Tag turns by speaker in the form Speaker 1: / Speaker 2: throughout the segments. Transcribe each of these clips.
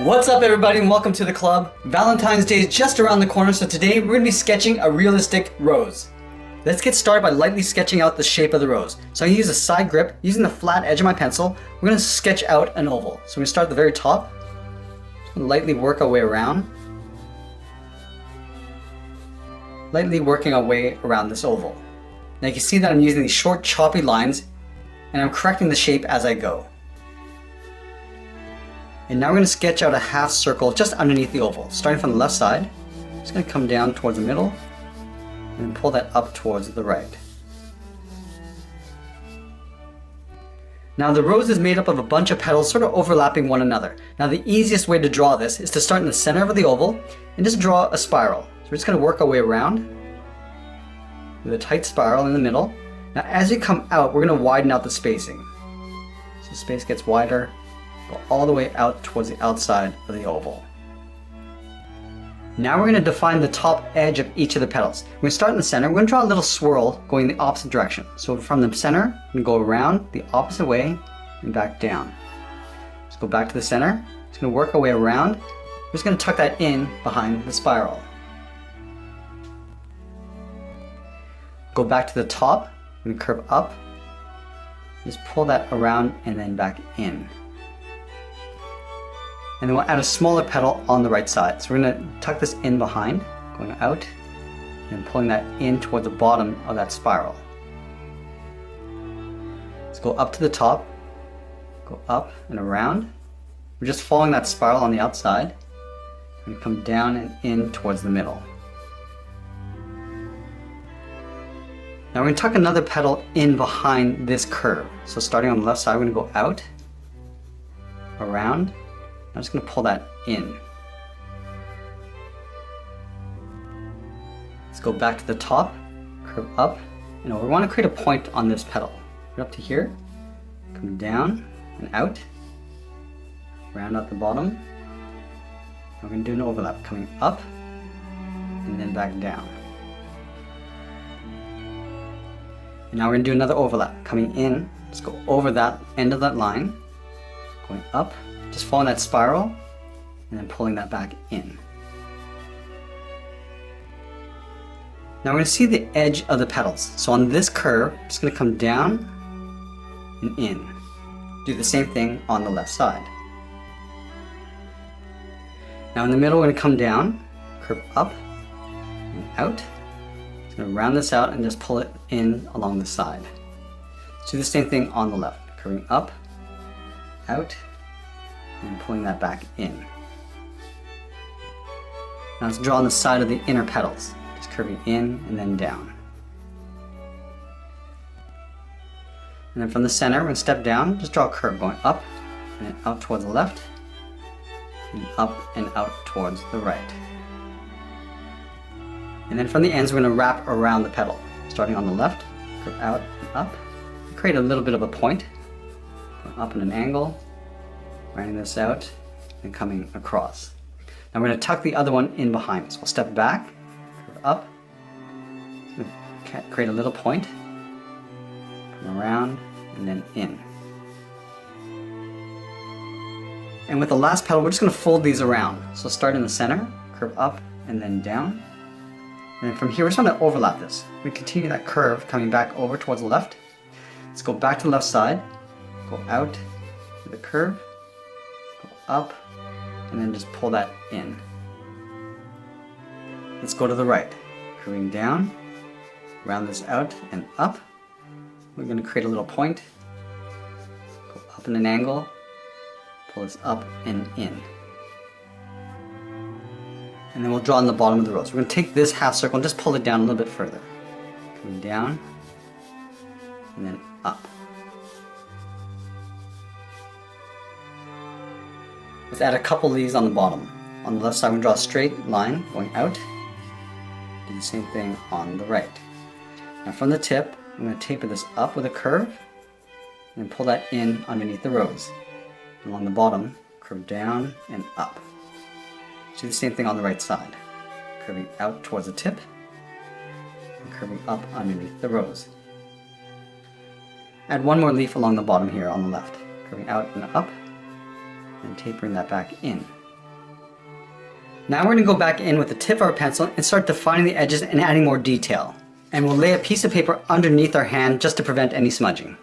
Speaker 1: What's up everybody and welcome to the club. Valentine's Day is just around the corner, so today we're going to be sketching a realistic rose. Let's get started by lightly sketching out the shape of the rose. So I'm going to use a side grip, using the flat edge of my pencil, we're going to sketch out an oval. So we're going to start at the very top, lightly work our way around. Lightly working our way around this oval. Now you can see that I'm using these short choppy lines and I'm correcting the shape as I go. And now we're going to sketch out a half circle just underneath the oval. Starting from the left side, just going to come down towards the middle and pull that up towards the right. Now the rose is made up of a bunch of petals sort of overlapping one another. Now the easiest way to draw this is to start in the center of the oval and just draw a spiral. So we're just going to work our way around with a tight spiral in the middle. Now as you come out, we're going to widen out the spacing. So the space gets wider. Go all the way out towards the outside of the oval. Now we're going to define the top edge of each of the petals. We're going to start in the center. We're going to draw a little swirl going the opposite direction. So from the center, we're going to go around the opposite way and back down. Let's go back to the center. Just going to work our way around. We're just going to tuck that in behind the spiral. Go back to the top. We're going to curve up. Just pull that around and then back in. And then we'll add a smaller petal on the right side. So we're going to tuck this in behind, going out, and pulling that in toward the bottom of that spiral. Let's go up to the top, go up and around. We're just following that spiral on the outside, and come down and in towards the middle. Now we're going to tuck another petal in behind this curve. So starting on the left side, we're going to go out, around. I'm just going to pull that in. Let's go back to the top, curve up, and we want to create a point on this petal. Right up to here, come down and out, round out the bottom. We're going to do an overlap, coming up and then back down. And now we're going to do another overlap, coming in. Let's go over that end of that line, going up. Just following that spiral and then pulling that back in. Now we're going to see the edge of the petals. So on this curve, I'm just going to come down and in. Do the same thing on the left side. Now in the middle, we're going to come down, curve up and out. Just going to round this out and just pull it in along the side. Let's do the same thing on the left, curving up, out, and pulling that back in. Now let's draw on the side of the inner petals, just curving in and then down. And then from the center, we're going to step down, just draw a curve going up and out towards the left, and up and out towards the right. And then from the ends, we're going to wrap around the petal, starting on the left, curve out and up, create a little bit of a point, going up in an angle, rounding this out and coming across. Now we're going to tuck the other one in behind. So we'll step back, curve up, create a little point, come around, and then in. And with the last petal, we're just going to fold these around. So start in the center, curve up, and then down. And then from here, we're just going to overlap this. We continue that curve coming back over towards the left. Let's go back to the left side, go out with the curve, up, and then just pull that in. Let's go to the right, curving down, round this out and up. We're going to create a little point, go up in an angle, pull this up and in. And then we'll draw on the bottom of the rose. We're going to take this half circle and just pull it down a little bit further. Coming down, and then up. Let's add a couple of these on the bottom. On the left side, we're going to draw a straight line going out. Do the same thing on the right. Now from the tip, I'm going to taper this up with a curve and then pull that in underneath the rose. Along the bottom, curve down and up. Do the same thing on the right side. Curving out towards the tip and curving up underneath the rose. Add one more leaf along the bottom here on the left, curving out and up, and tapering that back in. Now we're going to go back in with the tip of our pencil and start defining the edges and adding more detail. And we'll lay a piece of paper underneath our hand just to prevent any smudging.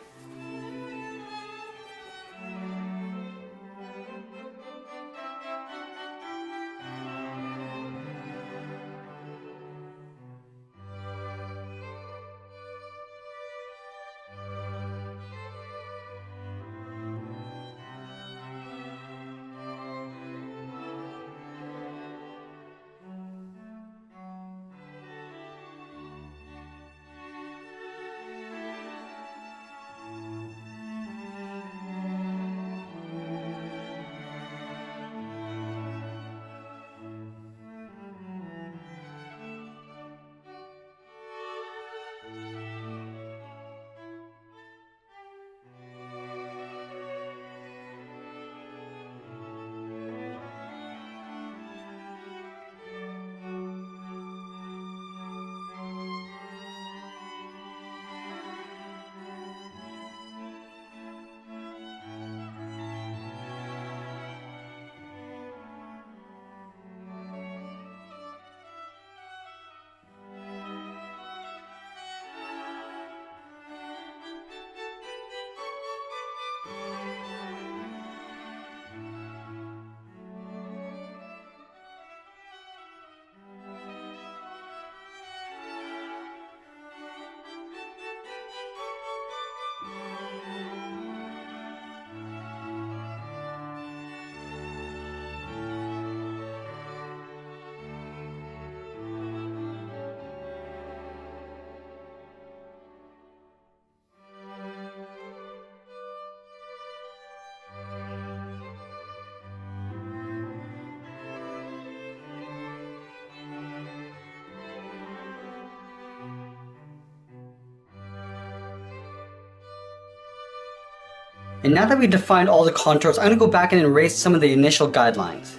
Speaker 1: And now that we've defined all the contours, I'm going to go back and erase some of the initial guidelines.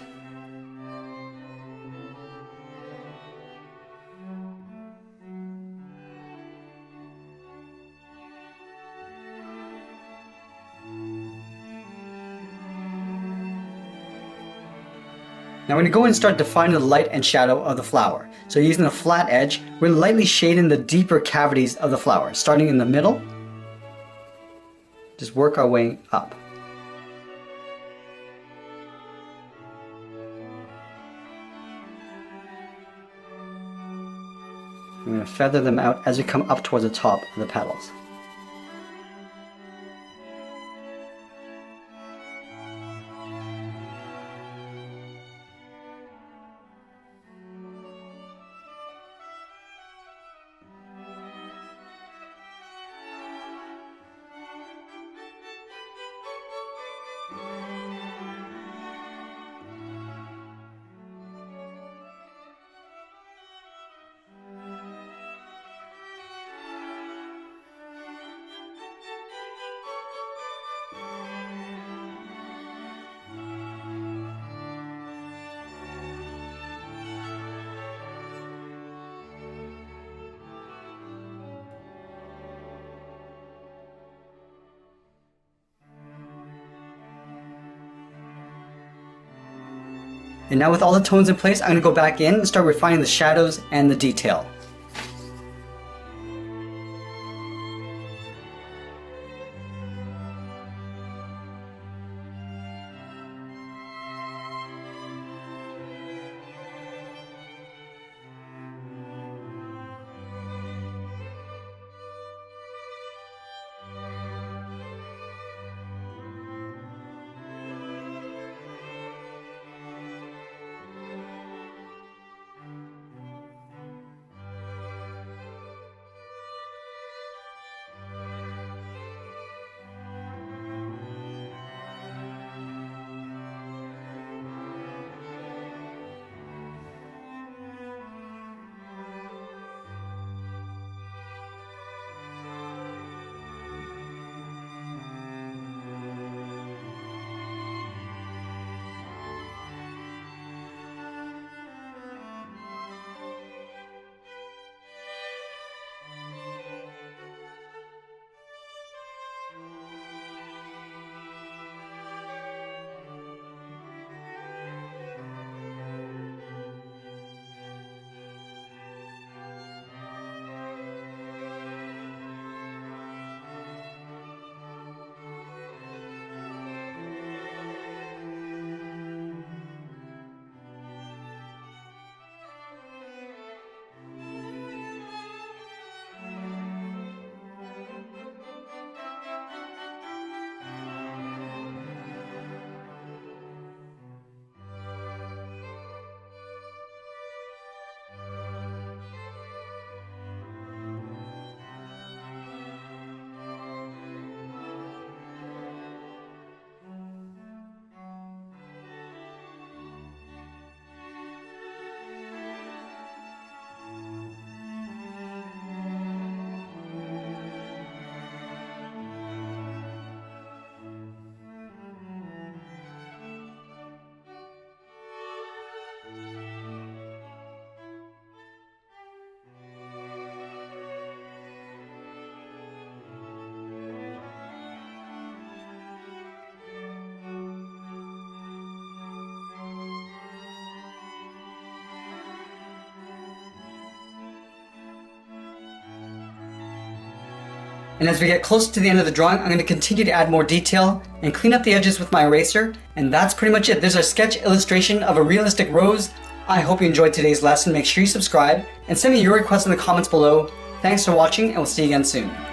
Speaker 1: Now we're going to go and start defining the light and shadow of the flower. So using a flat edge, we're lightly shading the deeper cavities of the flower, starting in the middle. Just work our way up. I'm going to feather them out as we come up towards the top of the petals. And now with all the tones in place, I'm going to go back in and start refining the shadows and the detail. And as we get closer to the end of the drawing, I'm going to continue to add more detail and clean up the edges with my eraser. And that's pretty much it. There's our sketch illustration of a realistic rose. I hope you enjoyed today's lesson. Make sure you subscribe and send me your requests in the comments below. Thanks for watching, and we'll see you again soon.